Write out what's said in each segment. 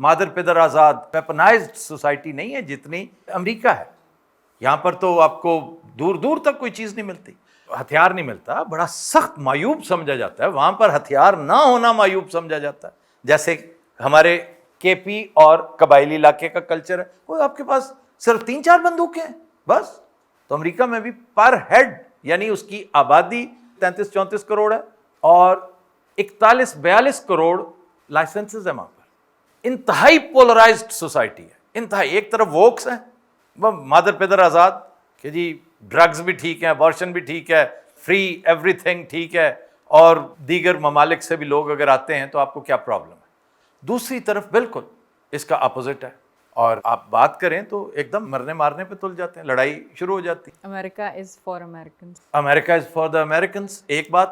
مادر پدر آزاد ویپنائزڈ سوسائٹی نہیں ہے جتنی امریکہ ہے. یہاں پر تو آپ کو دور دور تک کوئی چیز نہیں ملتی, ہتھیار نہیں ملتا, بڑا سخت معیوب سمجھا جاتا ہے. وہاں پر ہتھیار نہ ہونا معیوب سمجھا جاتا ہے. جیسے ہمارے کے پی اور قبائلی علاقے کا کلچر ہے, وہ آپ کے پاس صرف 3-4 بندوقیں ہیں بس. تو امریکہ میں بھی پر ہیڈ یعنی اس کی آبادی 33-34 کروڑ ہے اور 41-42 کروڑ لائسنسز ہیں وہاں پر. انتہائی پولرائزڈ سوسائٹی ہے, انتہائی. ایک طرف ووکس ہیں, وہ مادر پدر آزاد کہ جی ڈرگز بھی ٹھیک ہیں, ابارشن بھی ٹھیک ہے, فری ایوری تھنگ ٹھیک ہے, اور دیگر ممالک سے بھی لوگ اگر آتے ہیں تو آپ کو کیا پرابلم ہے. دوسری طرف بالکل اس کا اپوزٹ ہے, اور آپ بات کریں تو ایک دم مرنے مارنے پہ تل جاتے ہیں, لڑائی شروع ہو جاتی. America is for Americans, America is for the Americans, ایک بات.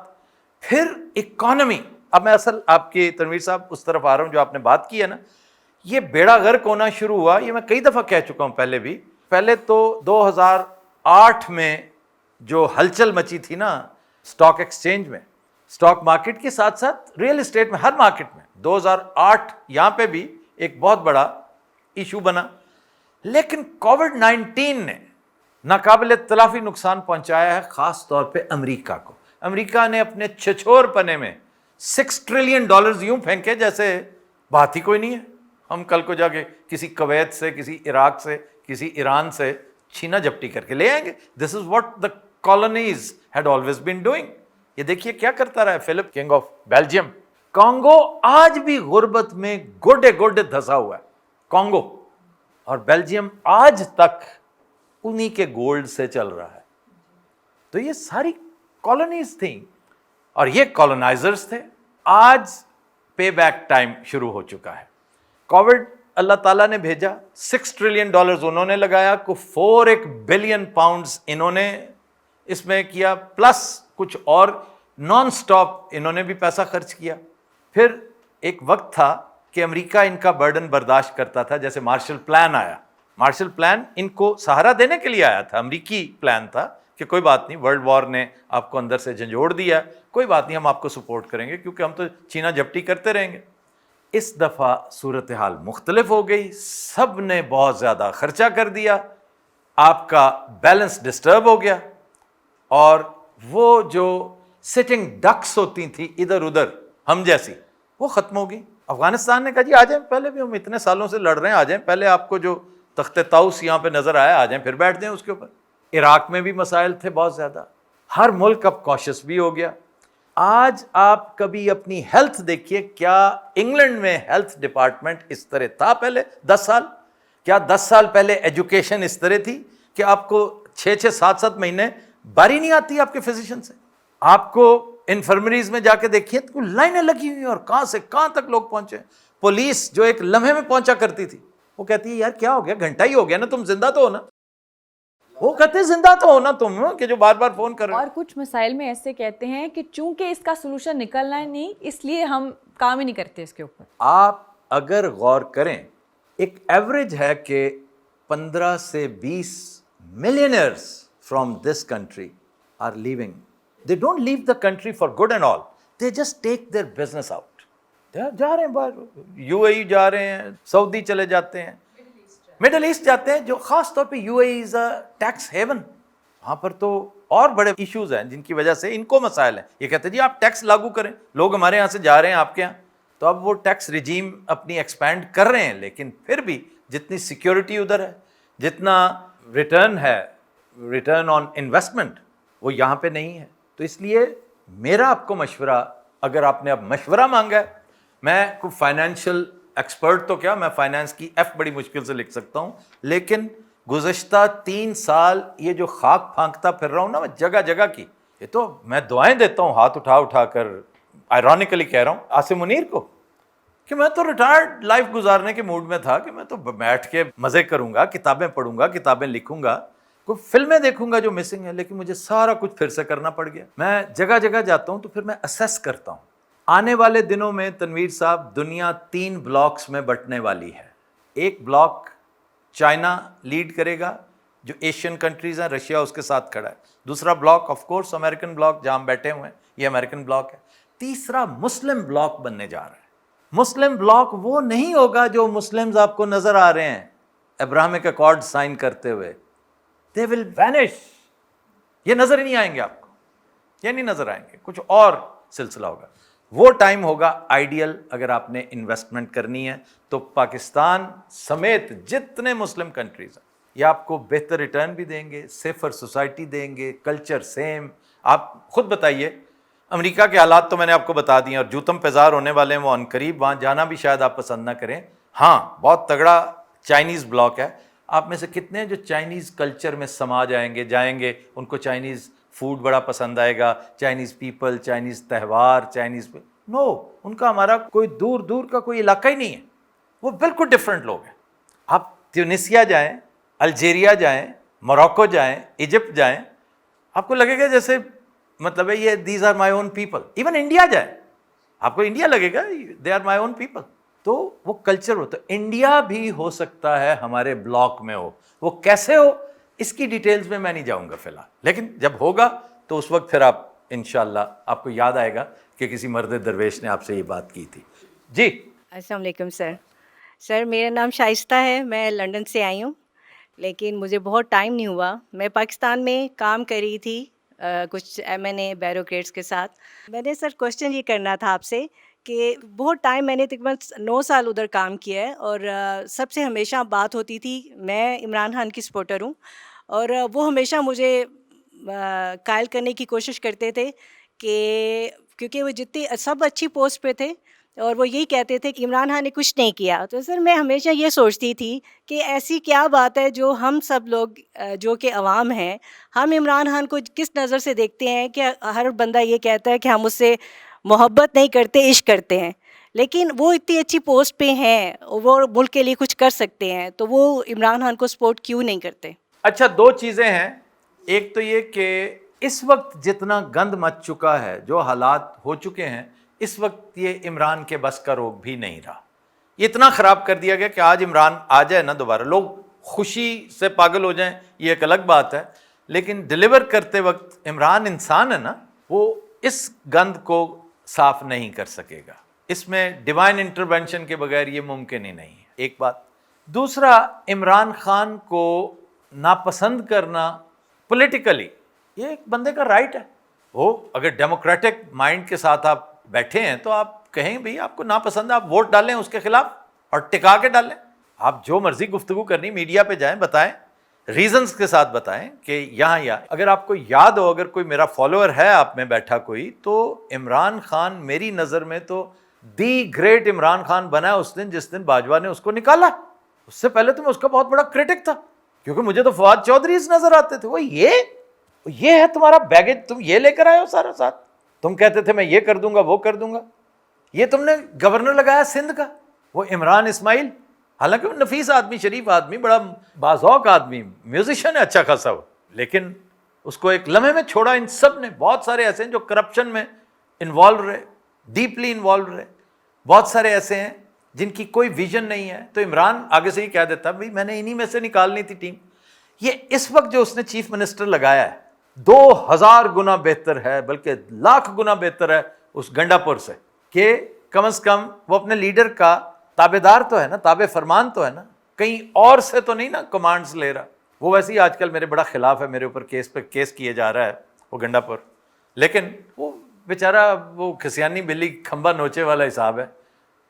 پھر اکانومی, اب میں اصل آپ کے تنویر صاحب اس طرف آ رہا ہوں جو آپ نے بات کی ہے نا, یہ بیڑا غرق ہونا شروع ہوا. یہ میں کئی دفعہ کہہ چکا ہوں پہلے بھی. پہلے تو 2008 میں جو ہلچل مچی تھی نا اسٹاک ایکسچینج میں, اسٹاک مارکیٹ کے ساتھ ساتھ ریئل اسٹیٹ میں, ہر مارکیٹ میں, 2008 یہاں پہ بھی ایک بہت بڑا ایشو بنا. لیکن کووڈ-19 نے ناقابل تلافی نقصان پہنچایا ہے, خاص طور پہ امریکہ کو. امریکہ نے اپنے چھچور پنے میں $6 ٹریلین یوں پھینکے جیسے بات ہی کوئی نہیں ہے. ہم کل کو جا کے کسی کویت سے, کسی عراق سے, کسی ایران سے چھینا جھپٹی کر کے لے آئیں گے. This is what the colonies had always been doing. یہ دیکھیے کیا کرتا رہا ہے Philip King of Belgium. Congo آج بھی غربت میں گوڈے گوڈے دھسا ہوا ہے, کانگو, اور بیلجیم آج تک انہی کے گولڈ سے چل رہا ہے. تو یہ ساری کالونیز تھیں اور یہ کالونائزرز تھے. آج پے بیک ٹائم شروع ہو چکا ہے. کووڈ اللہ تعالیٰ نے بھیجا, $6 ٹریلین انہوں نے لگایا, کو 4 بلین پاؤنڈز انہوں نے اس میں کیا, پلس کچھ اور نان سٹاپ انہوں نے بھی پیسہ خرچ کیا. پھر ایک وقت تھا کہ امریکہ ان کا برڈن برداشت کرتا تھا. جیسے مارشل پلان آیا, مارشل پلان ان کو سہارا دینے کے لیے آیا تھا, امریکی پلان تھا کہ کوئی بات نہیں, ورلڈ وار نے آپ کو اندر سے جھنجھوڑ دیا, کوئی بات نہیں, ہم آپ کو سپورٹ کریں گے کیونکہ ہم تو چھینا جھپٹی کرتے رہیں گے. اس دفعہ صورتحال مختلف ہو گئی, سب نے بہت زیادہ خرچہ کر دیا, آپ کا بیلنس ڈسٹرب ہو گیا, اور وہ جو سٹنگ ڈکس ہوتی تھیں ادھر ادھر ہم جیسی, وہ ختم ہو گئی. افغانستان نے کہا جی آ جائیں, پہلے بھی ہم اتنے سالوں سے لڑ رہے ہیں, آ جائیں, پہلے آپ کو جو تخت طاؤس یہاں پہ نظر آیا, آ جائیں, پھر بیٹھ جائیں اس کے اوپر. عراق میں بھی مسائل تھے بہت زیادہ, ہر ملک اب کوشش بھی ہو گیا. آج آپ کبھی اپنی ہیلتھ دیکھیے, کیا انگلینڈ میں ہیلتھ ڈپارٹمنٹ اس طرح تھا پہلے 10 سال؟ کیا 10 سال پہلے ایجوکیشن اس طرح تھی کہ آپ کو 6-6 7-7 مہینے باری نہیں آتی آپ کے فزیشین سے؟ آپ کو انفرمریز میں جا کے دیکھیے تو لائنیں لگی ہوئی ہیں, اور کہاں سے کہاں تک لوگ پہنچے. پولیس جو ایک لمحے میں پہنچا کرتی تھی, وہ کہتی ہے یار کیا ہو گیا, گھنٹہ ہی ہو گیا نا, تم زندہ تو ہو نا. وہ کہتے ہیں زندہ تو ہونا تم, کہ جو بار بار فون کر رہے. اور کچھ مسائل میں ایسے کہتے ہیں کہ چونکہ اس کا سلوشن نکلنا ہے نہیں, اس لیے ہم کام ہی نہیں کرتے اس کے اوپر. آپ اگر غور کریں, ایک ایوریج ہے کہ 15 سے 20 millionaires from this country are living. They don't leave the country for good and all, they just take their business out. جا رہے ہیں باہر, یو اے ای جا رہے ہیں, سعودی چلے جاتے ہیں, مڈل ایسٹ جاتے ہیں, جو خاص طور پہ U A E is a tax haven. وہاں پر تو اور بڑے ایشوز ہیں جن کی وجہ سے ان کو مسائل ہیں. یہ کہتے ہیں جی آپ ٹیکس لاگو کریں, لوگ ہمارے یہاں سے جا رہے ہیں آپ کے یہاں, تو اب وہ ٹیکس ریجیم اپنی ایکسپینڈ کر رہے ہیں, لیکن پھر بھی جتنی سیکیورٹی ادھر ہے, جتنا ریٹرن ہے, ریٹرن آن انویسٹمنٹ, وہ یہاں پہ نہیں ہے. تو اس لیے میرا آپ کو مشورہ, اگر آپ نے اب مشورہ مانگا ہے, میں کوئی فائنینشیل ایکسپرٹ تو کیا, میں فائنانس کی ایف بڑی مشکل سے لکھ سکتا ہوں, لیکن گزشتہ 3 سال یہ جو خاک پھانکتا پھر رہا ہوں نا میں جگہ جگہ کی, یہ تو میں دعائیں دیتا ہوں ہاتھ اٹھا اٹھا کر, آئرونیکلی کہہ رہا ہوں عاصم منیر کو, کہ میں تو ریٹائرڈ لائف گزارنے کے موڈ میں تھا, کہ میں تو بیٹھ کے مزے کروں گا, کتابیں پڑھوں گا, کتابیں لکھوں گا, کوئی فلمیں دیکھوں گا جو مسنگ ہے, لیکن مجھے سارا کچھ پھر سے کرنا پڑ گیا. میں جگہ جگہ جاتا ہوں تو پھر میں اسیس کرتا ہوں. آنے والے دنوں میں تنویر صاحب دنیا 3 بلاکس میں بٹنے والی ہے. ایک بلاک چائنا لیڈ کرے گا, جو ایشین کنٹریز ہیں, رشیا اس کے ساتھ کھڑا ہے. دوسرا block of course American block, جہاں ہم بیٹھے ہوئے ہیں, یہ امریکن بلاک ہے. تیسرا مسلم بلاک بننے جا رہا ہے. مسلم بلاک وہ نہیں ہوگا جو مسلمز آپ کو نظر آ رہے ہیں ابراہمک اکارڈ سائن کرتے ہوئے. دے ول وینش. یہ نظر ہی نہیں آئیں گے آپ کو, یہ نہیں نظر آئیں گے, کچھ اور سلسلہ ہوگا. وہ ٹائم ہوگا آئیڈیل. اگر آپ نے انویسٹمنٹ کرنی ہے تو پاکستان سمیت جتنے مسلم کنٹریز ہیں یہ آپ کو بہتر ریٹرن بھی دیں گے, سیفر سوسائٹی دیں گے, کلچر سیم. آپ خود بتائیے, امریکہ کے حالات تو میں نے آپ کو بتا دیے اور جوتم پیزار ہونے والے ہیں وہ ان قریب, وہاں جانا بھی شاید آپ پسند نہ کریں. ہاں بہت تگڑا چائنیز بلاک ہے. آپ میں سے کتنے ہیں جو چائنیز کلچر میں سما جائیں گے, ان کو چائنیز فوڈ بڑا پسند آئے گا, چائنیز پیپل, چائنیز تہوار, چائنیز نو, ان کا ہمارا کوئی دور دور کا کوئی علاقہ ہی نہیں ہے, وہ بالکل ڈفرینٹ لوگ ہیں. آپ ٹیونسیا جائیں, الجیریا جائیں, موروکو جائیں, ایجپٹ جائیں, آپ کو لگے گا جیسے مطلب ہے یہ these are my own people. Even India جائیں, آپ کو انڈیا لگے گا they are my own people. تو وہ کلچر ہوتا ہے. انڈیا بھی ہو سکتا ہے ہمارے بلاک میں ہو, وہ کیسے ہو اس کی ڈیٹیلز میں نہیں جاؤں گا فی الحال, لیکن جب ہوگا تو اس وقت پھر آپ انشاءاللہ آپ کو یاد آئے گا کہ کسی مرد درویش نے آپ سے یہ بات کی تھی. جی السلام علیکم سر. میرا نام شائستہ ہے, میں لنڈن سے آئی ہوں, لیکن مجھے بہت ٹائم نہیں ہوا. میں پاکستان میں کام کر رہی تھی کچھ M&A بیوروکریٹس کے ساتھ. میں نے سر کوشچن یہ کرنا تھا آپ سے کہ بہت ٹائم میں نے تقریباً 9 سال ادھر کام کیا ہے, اور سب سے ہمیشہ بات ہوتی تھی, میں عمران خان کی سپورٹر ہوں, اور وہ ہمیشہ مجھے قائل کرنے کی کوشش کرتے تھے کہ کیونکہ وہ جتنے سب اچھی پوسٹ پہ تھے اور وہ یہی کہتے تھے کہ عمران خان نے کچھ نہیں کیا. تو سر میں ہمیشہ یہ سوچتی تھی کہ ایسی کیا بات ہے جو ہم سب لوگ جو کہ عوام ہیں, ہم عمران خان کو کس نظر سے دیکھتے ہیں کہ ہر بندہ یہ کہتا ہے کہ ہم اس سے محبت نہیں کرتے, عشق کرتے ہیں, لیکن وہ اتنی اچھی پوسٹ پہ ہیں, وہ ملک کے لیے کچھ کر سکتے ہیں, تو وہ عمران خان کو سپورٹ کیوں نہیں کرتے؟ اچھا, 2 چیزیں ہیں. ایک تو یہ کہ اس وقت جتنا گند مچ چکا ہے, جو حالات ہو چکے ہیں, اس وقت یہ عمران کے بس کا روگ بھی نہیں رہا. یہ اتنا خراب کر دیا گیا کہ آج عمران آ جائے نا دوبارہ, لوگ خوشی سے پاگل ہو جائیں, یہ ایک الگ بات ہے, لیکن ڈیلیور کرتے وقت عمران انسان ہے نا, وہ اس گند کو صاف نہیں کر سکے گا. اس میں ڈیوائن انٹرونشن کے بغیر یہ ممکن ہی نہیں ہے. ایک بات. دوسرا, عمران خان کو ناپسند کرنا پولیٹیکلی یہ ایک بندے کا رائٹ ہے. وہ اگر ڈیموکریٹک مائنڈ کے ساتھ آپ بیٹھے ہیں تو آپ کہیں بھئی آپ کو ناپسند ہے, آپ ووٹ ڈالیں اس کے خلاف اور ٹکا کے ڈالیں. آپ جو مرضی گفتگو کرنی میڈیا پہ جائیں, بتائیں, ریزنز کے ساتھ بتائیں کہ یہاں اگر آپ کو یاد ہو, اگر کوئی میرا فالوور ہے آپ میں بیٹھا کوئی, تو عمران خان میری نظر میں تو دی گریٹ عمران خان بنا اس دن جس دن باجوہ نے اس کو نکالا. اس سے پہلے تو میں اس کا بہت بڑا کرٹک تھا, کیونکہ مجھے تو فواد چودھریز نظر آتے تھے. وہ یہ ہے تمہارا بیگیج, تم یہ لے کر آئے ہو سارا ساتھ. تم کہتے تھے میں یہ کر دوں گا, وہ کر دوں گا. یہ تم نے گورنر لگایا سندھ کا, وہ عمران اسماعیل, حالانکہ وہ نفیس آدمی, شریف آدمی, بڑا باذوق آدمی, میوزیشین ہے اچھا خاصا وہ, لیکن اس کو ایک لمحے میں چھوڑا. ان سب نے, بہت سارے ایسے ہیں جو کرپشن میں انوالو رہے, ڈیپلی انوالو رہے, بہت سارے ایسے ہیں جن کی کوئی ویژن نہیں ہے. تو عمران آگے سے ہی کہہ دیتا بھائی میں نے انہی میں سے نکالنی تھی ٹیم. یہ اس وقت جو اس نے چیف منسٹر لگایا ہے 2000 گنا بہتر ہے, بلکہ لاکھ گنا بہتر ہے اس گنڈا پور سے, کہ کم از کم وہ اپنے لیڈر کا تابع دار تو ہے نا, تابع فرمان تو ہے نا, کہیں اور سے تو نہیں نا کمانڈز لے رہا. وہ ویسے ہی آج کل میرے بڑا خلاف ہے, میرے اوپر کیس کیے جا رہا ہے وہ گنڈا پور, لیکن وہ بیچارہ وہ کھسیانی بلی کھمبا نوچے والا حساب ہے.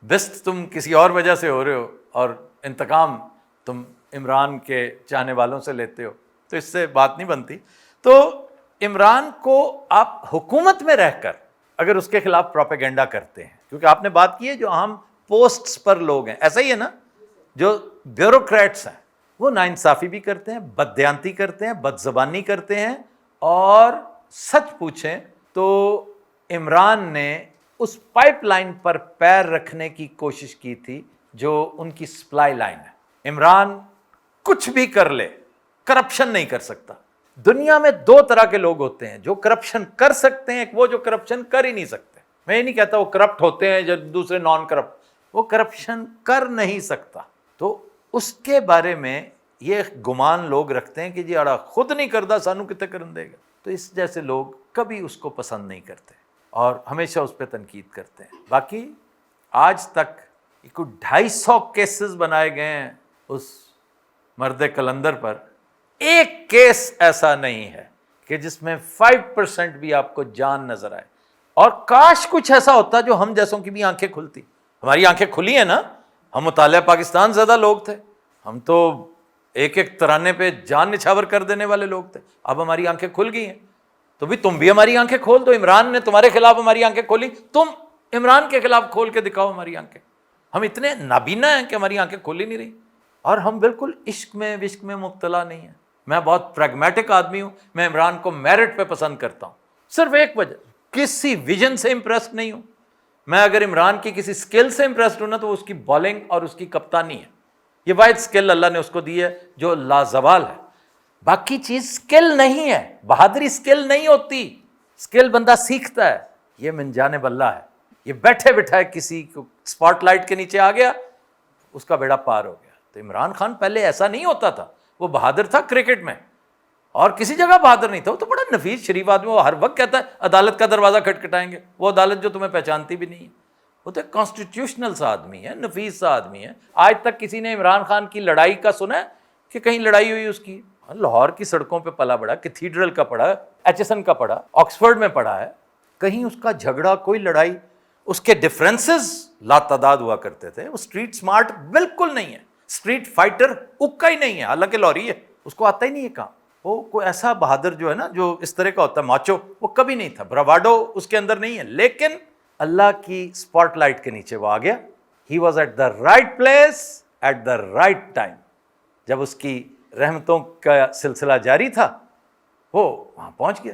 بست تم کسی اور وجہ سے ہو رہے ہو اور انتقام تم عمران کے چاہنے والوں سے لیتے ہو, تو اس سے بات نہیں بنتی. تو عمران کو آپ حکومت میں رہ کر اگر اس کے خلاف پروپیگنڈا کرتے ہیں, کیونکہ آپ نے بات کی ہے جو اہم پوسٹس پر لوگ ہیں, ایسا ہی ہے نا, جو بیوروکریٹس ہیں وہ ناانصافی بھی کرتے ہیں, بددیانتی کرتے ہیں, بد زبانی کرتے ہیں, اور سچ پوچھیں تو عمران نے اس پائپ لائن پر پیر رکھنے کی کوشش کی تھی جو ان کی سپلائی لائن ہے. عمران کچھ بھی کر لے, کرپشن نہیں کر سکتا. دنیا میں 2 طرح کے لوگ ہوتے ہیں, جو کرپشن کر سکتے ہیں, ایک وہ جو کرپشن کر ہی نہیں سکتے. میں یہ نہیں کہتا وہ کرپٹ ہوتے ہیں جو دوسرے نان کرپٹ, وہ کرپشن کر نہیں سکتا. تو اس کے بارے میں یہ گمان لوگ رکھتے ہیں کہ جی اڑا خود نہیں کردا سانو کتے کرن دے گا. تو اس جیسے لوگ کبھی اس کو پسند نہیں کرتے اور ہمیشہ اس پہ تنقید کرتے ہیں. باقی آج تک کوئی 250 کیسز بنائے گئے ہیں اس مرد کلندر پر، ایک کیس ایسا نہیں ہے کہ جس میں 5% بھی آپ کو جان نظر آئے. اور کاش کچھ ایسا ہوتا جو ہم جیسوں کی بھی آنکھیں کھلتی. ہماری آنکھیں کھلی ہیں نا، ہم مطالعہ پاکستان زیادہ لوگ تھے، ہم تو ایک ایک ترانے پہ جان نچھاور کر دینے والے لوگ تھے. اب ہماری آنکھیں کھل گئی ہیں تو بھی تم بھی ہماری آنکھیں کھول دو. عمران نے تمہارے خلاف ہماری آنکھیں کھولی، تم عمران کے خلاف کھول کے دکھاؤ ہماری آنکھیں. ہم اتنے نابینا ہیں کہ ہماری آنکھیں کھول ہی نہیں رہی. اور ہم بالکل عشق میں وشق میں مبتلا نہیں ہیں. میں بہت پریگمیٹک آدمی ہوں، میں عمران کو میرٹ پہ پسند کرتا ہوں، صرف ایک وجہ، کسی ویژن سے امپریسڈ نہیں ہوں. میں اگر عمران کی کسی سکل سے امپریسڈ ہوں نا تو اس کی بالنگ اور اس کی کپتانی ہے. یہ واحد سکل اللہ نے اس کو دی ہے جو لازوال ہے. باقی چیز سکل نہیں ہے، بہادری سکل نہیں ہوتی. سکل بندہ سیکھتا ہے، یہ من جانب اللہ ہے. یہ بیٹھے بٹھائے کسی کو اسپاٹ لائٹ کے نیچے آ گیا، اس کا بیڑا پار ہو گیا. تو عمران خان پہلے ایسا نہیں ہوتا تھا. وہ بہادر تھا کرکٹ میں، اور کسی جگہ بہادر نہیں تھا. وہ تو بڑا نفیس شریف آدمی، وہ ہر وقت کہتا ہے عدالت کا دروازہ کھٹکھٹائیں گے. وہ عدالت جو تمہیں پہچانتی بھی نہیں ہے. وہ تو ایک کانسٹیٹیوشنل سا آدمی ہے، نفیس سا آدمی ہے. آج تک کسی نے عمران خان کی لڑائی کا سنا ہے کہ کہیں لڑائی ہوئی اس کی؟ لاہور کی سڑکوں پہ پلا بڑا، کیتھیڈرل کا پڑھا، ایچسن کا پڑھا، آکسفورڈ میں پڑھا ہے. کہیں اس کا جھگڑا، کوئی لڑائی، اس کے ڈفرینسز لاتعداد ہوا کرتے تھے. وہ اسٹریٹ سمارٹ بالکل نہیں ہے، اسٹریٹ فائٹر اکا ہی نہیں ہے، حالانکہ لوری ہے، اس کو آتا ہی نہیں ہے کام. وہ کوئی ایسا بہادر جو ہے نا، جو اس طرح کا ہوتا ہے ماچو، وہ کبھی نہیں تھا. براواڈو اس کے اندر نہیں ہے. لیکن اللہ کی اسپاٹ لائٹ کے نیچے وہ آ گیا. He was at the right place at the right time. جب اس کی رحمتوں کا سلسلہ جاری تھا وہ وہاں پہنچ گیا.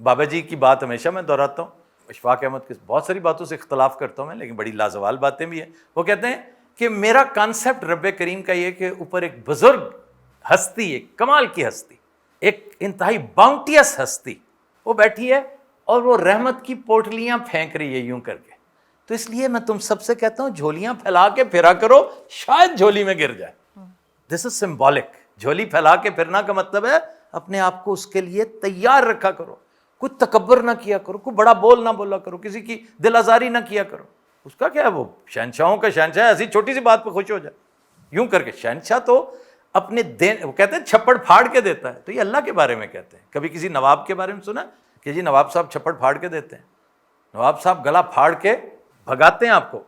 بابا جی کی بات ہمیشہ میں دہراتا ہوں، اشفاق احمد کی بہت ساری باتوں سے اختلاف کرتا ہوں میں، لیکن بڑی لازوال باتیں بھی ہیں. وہ کہتے ہیں کہ میرا کانسیپٹ رب کریم کا یہ کہ اوپر ایک بزرگ ہستی، ایک کمال کی ہستی، ایک انتہائی باؤنٹیس ہستی وہ بیٹھی ہے اور وہ رحمت کی پوٹلیاں پھینک رہی ہے یوں کر کے. تو اس لیے میں تم سب سے کہتا ہوں جھولیاں پھیلا کے پھرا کرو، شاید جھولی میں گر جائے. دس از سمبولک. جھولی پھیلا کے پھرنا کا مطلب ہے اپنے آپ کو اس کے لیے تیار رکھا کرو. کوئی تکبر نہ کیا کرو، کوئی بڑا بول نہ بولا کرو، کسی کی دل آزاری نہ کیا کرو. اس کا کیا ہے، وہ شہنشاہوں کا شہنشاہ ایسی چھوٹی سی بات پہ خوش ہو جائے یوں کر کے. شہنشاہ تو اپنے وہ کہتے ہیں چھپڑ پھاڑ کے دیتا ہے. تو یہ اللہ کے بارے میں کہتے ہیں. کبھی کسی نواب کے بارے میں سنا کہ جی نواب صاحب چھپڑ پھاڑ کے دیتے ہیں؟ نواب صاحب گلا پھاڑ کے بھگاتے ہیں آپ کو،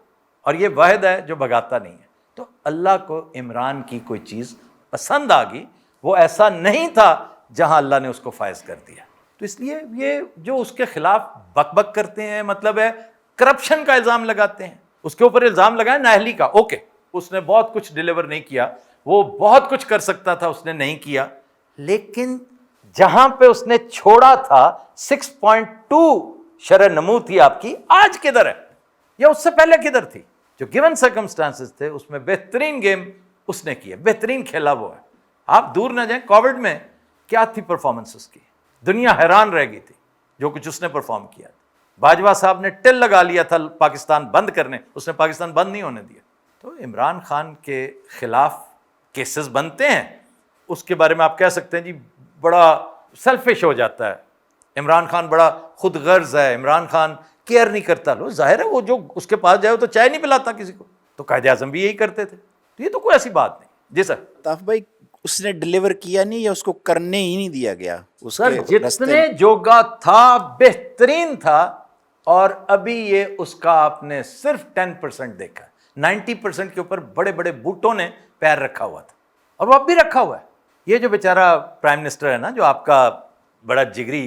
اور یہ واحد ہے جو بھگاتا نہیں ہے. تو اللہ کو عمران کی کوئی چیز پسند آ گئی، وہ ایسا نہیں تھا جہاں اللہ نے اس کو فائز کر دیا. تو اس لیے یہ جو اس کے خلاف بک بک کرتے ہیں، مطلب ہے کرپشن کا الزام لگاتے ہیں. اس کے اوپر الزام لگائے نااہلی کا، اوکے اس نے بہت کچھ ڈیلیور نہیں کیا، وہ بہت کچھ کر سکتا تھا، اس نے نہیں کیا. لیکن جہاں پہ اس نے چھوڑا تھا 6.2 شرح نمو تھی آپ کی، آج کدھر ہے یا اس سے پہلے کدھر تھی؟ جو گیون سرکمسٹانسز تھے اس میں بہترین گیم اس نے کیا، بہترین کھیلا وہ ہے. آپ دور نہ جائیں، کووڈ میں کیا تھی پرفارمنس اس کی، دنیا حیران رہ گئی تھی جو کچھ اس نے پرفارم کیا. باجوہ صاحب نے ٹل لگا لیا تھا پاکستان بند کرنے، اس نے پاکستان بند نہیں ہونے دیا. تو عمران خان کے خلاف کیسز بنتے ہیں، اس کے بارے میں آپ کہہ سکتے ہیں جی بڑا سیلفش ہو جاتا ہے، عمران خان بڑا خود غرض ہے، عمران خان کیئر نہیں کرتا. لو ظاہر ہے وہ جو اس کے پاس جائے وہ تو چائے نہیں پلاتا کسی کو. تو قائد اعظم بھی یہی کرتے تھے. تو یہ تو کوئی ایسی بات نہیں. جی سر. طاف بھائی اس نے ڈیلیور کیا نہیں یا اس کو کرنے ہی نہیں دیا گیا؟ سر جتنے جوگا تھا بہترین تھا، اور ابھی یہ اس کا آپ نے صرف 10% دیکھا. 90% کے اوپر بڑے بڑے بوٹوں نے پیر رکھا ہوا تھا، اور وہ اب بھی رکھا ہوا ہے. یہ جو بیچارہ پرائم منسٹر ہے نا، جو آپ کا بڑا جگری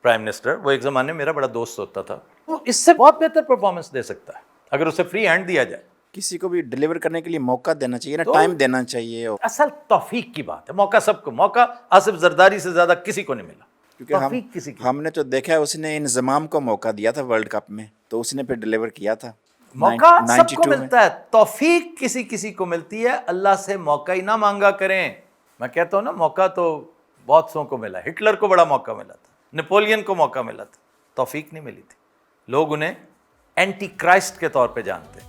پرائم منسٹر، وہ ایک زمانے میں میرا بڑا دوست ہوتا تھا، وہ اس سے بہت بہتر پرفارمنس دے سکتا ہے اگر اسے فری ہینڈ دیا جائے. کسی کو بھی ڈیلیور کرنے کے لیے موقع دینا چاہیے نا، ٹائم دینا چاہیے. اصل توفیق کی بات ہے. موقع سب کو، موقع آصف زرداری سے زیادہ کسی کو نہیں ملا. کیونکہ ہم نے تو دیکھا ہے اس نے انضمام کو موقع دیا تھا ورلڈ کپ میں، تو اس نے پھر ڈیلیور کیا تھا. موقع سب کو ملتا ہے، توفیق کسی کسی کو ملتی ہے. اللہ سے موقع ہی نہ مانگا کریں. میں کہتا ہوں نا، موقع تو بہت سو کو ملا. ہٹلر کو بڑا موقع ملا تھا، نپولین کو موقع ملا تھا، توفیق نہیں ملی تھی. لوگ انہیں اینٹی کرائسٹ کے طور پہ جانتے ہیں.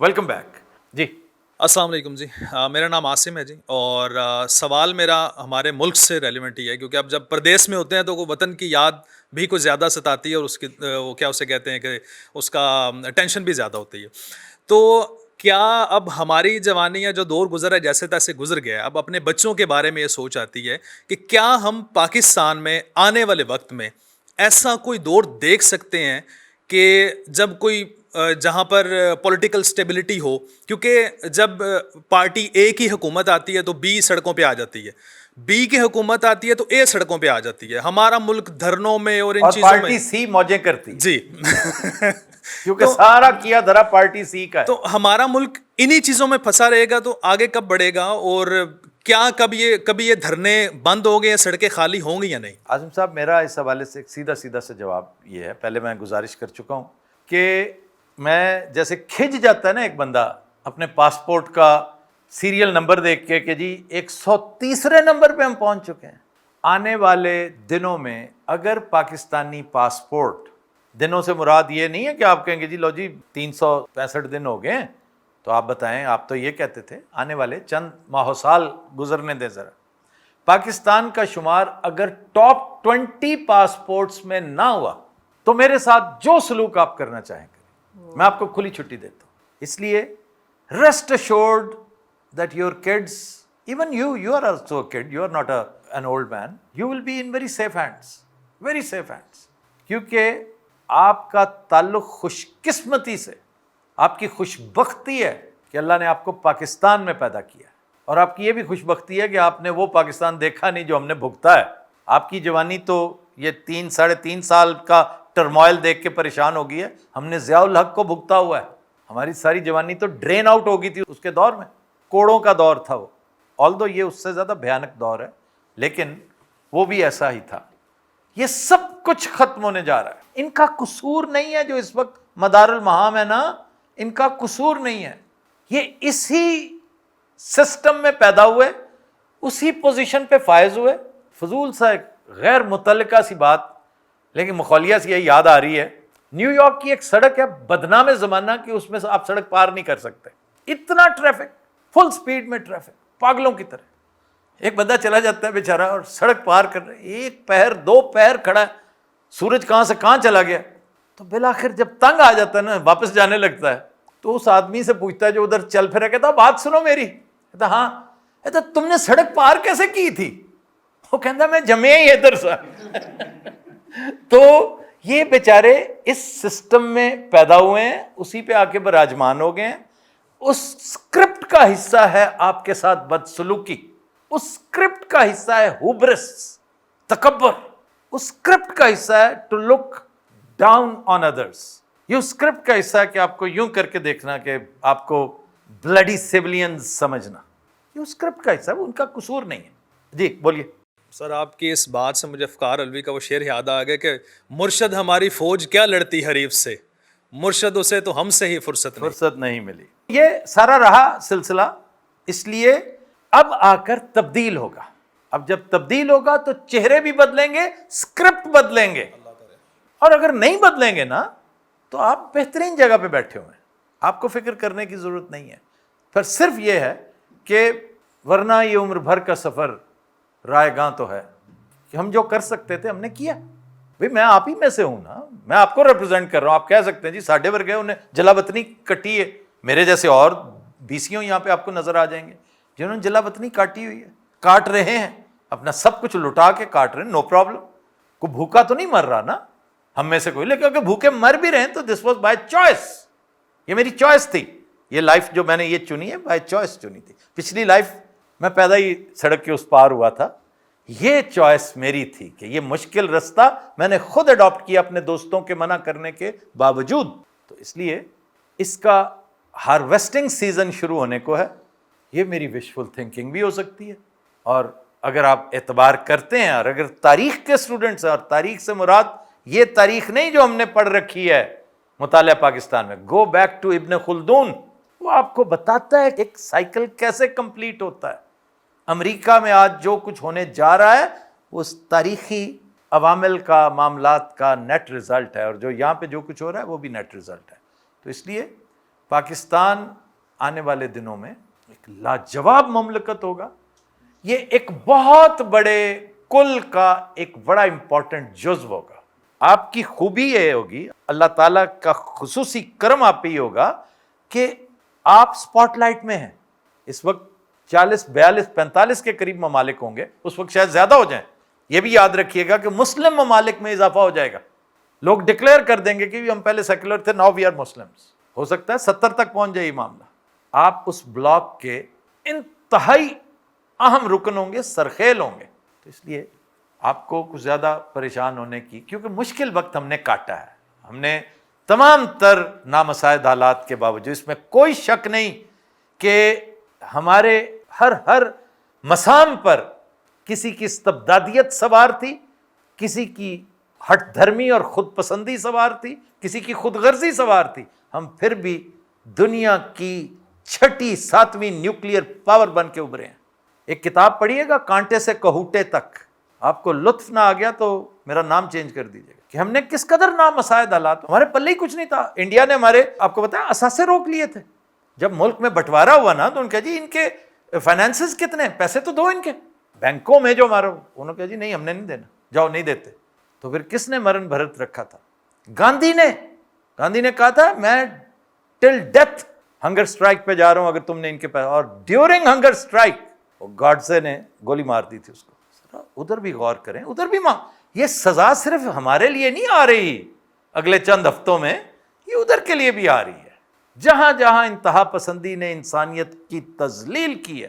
Welcome back. جی السلام علیکم جی، میرا نام عاصم ہے جی، اور سوال میرا ہمارے ملک سے ریلیونٹ ہی ہے، کیونکہ اب جب پردیس میں ہوتے ہیں تو وہ وطن کی یاد بھی کچھ زیادہ ستاتی ہے، اور اس کی وہ کیا اسے کہتے ہیں کہ اس کا ٹینشن بھی زیادہ ہوتی ہے. تو کیا اب ہماری جوانی یا جو دور گزر ہے جیسے تیسے گزر گیا، اب اپنے بچوں کے بارے میں یہ سوچ آتی ہے کہ کیا ہم پاکستان میں آنے والے وقت میں ایسا کوئی دور دیکھ سکتے ہیں کہ جب کوئی جہاں پر پولیٹیکل سٹیبلٹی ہو، کیونکہ جب پارٹی اے کی حکومت آتی ہے تو بی سڑکوں پہ آ جاتی ہے، بی کی حکومت آتی ہے تو اے سڑکوں پہ آ جاتی ہے. ہمارا ملک دھرنوں میں اور ان چیزوں میں پارٹی سی موجیں کرتی جی کیونکہ سارا کیا دھرا پارٹی سی کا ہے. تو ہمارا ملک انہی چیزوں میں پھنسا رہے گا تو آگے کب بڑھے گا، اور کیا کبھی یہ دھرنے بند ہو گئے ہیں، سڑکیں خالی ہوں گی یا نہیں؟ عاظم صاحب، میرا اس حوالے سے ایک سیدھا سے جواب یہ ہے. پہلے میں گزارش کر چکا ہوں کہ میں جیسے کھج جاتا ہے نا ایک بندہ اپنے پاسپورٹ کا سیریل نمبر دیکھ کے کہ جی 130 نمبر پہ ہم پہنچ چکے ہیں. آنے والے دنوں میں اگر پاکستانی پاسپورٹ، دنوں سے مراد یہ نہیں ہے کہ آپ کہیں گے جی لو جی 365 دن ہو گئے ہیں، تو آپ بتائیں، آپ تو یہ کہتے تھے آنے والے چند ماہ و سال گزرنے دیں ذرا. پاکستان کا شمار اگر ٹاپ 20 پاسپورٹس میں نہ ہوا تو میرے ساتھ جو سلوک آپ کرنا چاہیں کریں، میں آپ کو کھلی چھٹی دیتا ہوں. اس لیے rest assured that your kids, even you are also a kid, you are not an old man, you will be in very safe hands, very safe hands. کیونکہ آپ کا تعلق خوش قسمتی سے، آپ کی خوش بختی ہے کہ اللہ نے آپ کو پاکستان میں پیدا کیا ہے، اور آپ کی یہ بھی خوش بختی ہے کہ آپ نے وہ پاکستان دیکھا نہیں جو ہم نے بھگتا ہے. آپ کی جوانی تو یہ 3-3.5 سال کا ٹرموائل دیکھ کے پریشان ہو گئی ہے، ہم نے ضیاء الحق کو بھگتا ہوا ہے. ہماری ساری جوانی تو ڈرین آؤٹ ہو گئی تھی اس کے دور میں، کوڑوں کا دور تھا وہ. آلدو یہ اس سے زیادہ بھیانک دور ہے، لیکن وہ بھی ایسا ہی تھا. یہ سب کچھ ختم ہونے جا رہا ہے. ان کا قصور نہیں ہے جو اس وقت مدار المہام ہے نا، ان کا قصور نہیں ہے. یہ اسی سسٹم میں پیدا ہوئے، اسی پوزیشن پہ فائز ہوئے. فضول سا ایک غیر متعلقہ سی بات، لیکن مخولیہ سے یہ یاد آ رہی ہے، نیو یارک کی ایک سڑک ہے بدنام زمانہ کہ اس میں سے آپ سڑک پار نہیں کر سکتے، اتنا ٹریفک، فل سپیڈ میں ٹریفک، پاگلوں کی طرح. ایک بندہ چلا جاتا ہے بیچارہ اور سڑک پار کر رہا ہے، 1 پہر 2 پہر کھڑا ہے، سورج کہاں سے کہاں چلا گیا. تو بالآخر جب تنگ آ جاتا ہے نا، واپس جانے لگتا ہے، تو اس آدمی سے پوچھتا ہے جو ادھر چل پھرا، کہتا بات سنو میری. کہتا ہاں. کہتا تم نے سڑک پار کیسے کی تھی؟ وہ کہتا میں جمع ہی ادھر سا. تو یہ بیچارے اس سسٹم میں پیدا ہوئے ہیں، اسی پہ آ کے براجمان ہو گئے ہیں. اس اسکرپٹ کا حصہ ہے آپ کے ساتھ بدسلوکی، اس اسکرپٹ کا حصہ ہے ہوبرس، تکبر. اس اسکرپٹ کا حصہ ہے ٹو لک ڈاؤن آن ادرس. یہ اسکرپٹ کا حصہ ہے کہ آپ کو یوں کر کے دیکھنا کہ آپ کو بلڈی سیولینز سمجھنا. یہ اسکرپٹ کا حصہ ہے، وہ ان کا قصور نہیں ہے. جی بولیے. سر، آپ کی اس بات سے مجھے افکار علوی کا وہ شعر یاد آ گیا کہ مرشد ہماری فوج کیا لڑتی حریف سے، مرشد اسے تو ہم سے ہی فرصت نہیں ملی. یہ سارا رہا سلسلہ. اس لیے اب آ کر تبدیل ہوگا. اب جب تبدیل ہوگا تو چہرے بھی بدلیں گے، اسکرپٹ بدلیں گے. اور اگر نہیں بدلیں گے نا تو آپ بہترین جگہ پہ بیٹھے ہوئے ہیں، آپ کو فکر کرنے کی ضرورت نہیں ہے. پھر صرف یہ ہے کہ ورنہ یہ عمر بھر کا سفر رائے گاں تو ہے کہ ہم جو کر سکتے تھے ہم نے کیا. بھئی میں آپ ہی میں سے ہوں نا، میں آپ کو ریپرزینٹ کر رہا ہوں. آپ کہہ سکتے ہیں جی ساڈے ورگے انہیں جلا وطنی کٹی ہے، میرے جیسے اور بیسیوں یہاں پہ آپ کو نظر آ جائیں گے جنہوں نے جلا وطنی کاٹی ہوئی ہے، کاٹ رہے ہیں، اپنا سب کچھ لٹا کے کاٹ رہے ہیں. No problem. کوئی بھوکا تو نہیں مر رہا نا ہم میں سے کوئی، لیکن اگر بھوکے مر بھی رہے ہیں تو دس واز بائی چوائس. یہ میری چوائس تھی، یہ لائف جو میں نے یہ چنی ہے بائی چوائس چنی تھی. پچھلی لائف میں پیدا ہی سڑک کے اس پار ہوا تھا، یہ چوائس میری تھی کہ یہ مشکل رستہ میں نے خود اڈاپٹ کیا اپنے دوستوں کے منع کرنے کے باوجود. تو اس لیے اس کا ہارویسٹنگ سیزن شروع ہونے کو ہے. یہ میری وشفل تھنکنگ بھی ہو سکتی ہے، اور اگر آپ اعتبار کرتے ہیں اور اگر تاریخ کے اسٹوڈنٹس ہیں، اور تاریخ سے مراد یہ تاریخ نہیں جو ہم نے پڑھ رکھی ہے مطالعہ پاکستان میں، گو بیک ٹو ابن خلدون. وہ آپ کو بتاتا ہے ایک سائیکل کیسے کمپلیٹ ہوتا ہے. امریکہ میں آج جو کچھ ہونے جا رہا ہے وہ اس تاریخی عوامل کا، معاملات کا نیٹ رزلٹ ہے، اور جو یہاں پہ جو کچھ ہو رہا ہے وہ بھی نیٹ رزلٹ ہے. تو اس لیے پاکستان آنے والے دنوں میں ایک لاجواب مملکت ہوگا. یہ ایک بہت بڑے کل کا ایک بڑا امپورٹنٹ جزو ہوگا. آپ کی خوبی یہ ہوگی, اللہ تعالیٰ کا خصوصی کرم آپ پہ یہ ہوگا کہ آپ سپاٹ لائٹ میں ہیں. اس وقت 40 42 45 کے قریب ممالک ہوں گے, اس وقت شاید زیادہ ہو جائیں. یہ بھی یاد رکھیے گا کہ مسلم ممالک میں اضافہ ہو جائے گا. لوگ ڈکلیئر کر دیں گے کہ ہم پہلے سیکولر تھے, ناؤ وی آر مسلمس. ہو سکتا ہے 70 تک پہنچ جائے یہ معاملہ. آپ اس بلاک کے انتہائی اہم رکن ہوں گے, سرخیل ہوں گے. تو اس لیے آپ کو کچھ زیادہ پریشان ہونے کی, کیونکہ مشکل وقت ہم نے کاٹا ہے. ہم نے تمام تر نامساعد حالات کے باوجود, اس میں کوئی شک نہیں کہ ہمارے ہر مسام پر کسی کی استبدادیت سوار تھی, کسی کی ہٹ دھرمی اور خود پسندی سوار تھی, کسی کی خود غرضی سوار تھی. ہم پھر بھی دنیا کی 6 7ویں نیوکلیئر پاور بن کے ابھرے ہیں. ایک کتاب پڑھیے گا, کانٹے سے کہوٹے تک. آپ کو لطف نہ آ گیا تو میرا نام چینج کر دیجیے گا کہ ہم نے کس قدر نامساعد حالات, ہمارے پلے ہی کچھ نہیں تھا. انڈیا نے ہمارے, آپ کو بتایا, اثاثے روک لیے تھے. جب ملک میں بٹوارا ہوا نا تو ان کا جی ان کے فائنینسز کتنے, پیسے تو دو ان کے بینکوں میں جو ہمارا, انہوں نے کہا جی نہیں ہم نے نہیں دینا, جاؤ نہیں دیتے. تو پھر کس نے مرن بھرت رکھا تھا؟ گاندھی نے کہا تھا میں ٹل ڈیتھ ہنگر سٹرائک پہ جا رہا ہوں اگر تم نے ان کے پیسے. اور ڈیورنگ ہنگر سٹرائک گاڈسے نے گولی مار دی تھی اس کو. ادھر بھی غور کریں, ادھر بھی یہ سزا صرف ہمارے لیے نہیں آ رہی اگلے چند ہفتوں میں, یہ ادھر کے لیے بھی آ رہی ہے. جہاں جہاں انتہا پسندی نے انسانیت کی تذلیل کی ہے,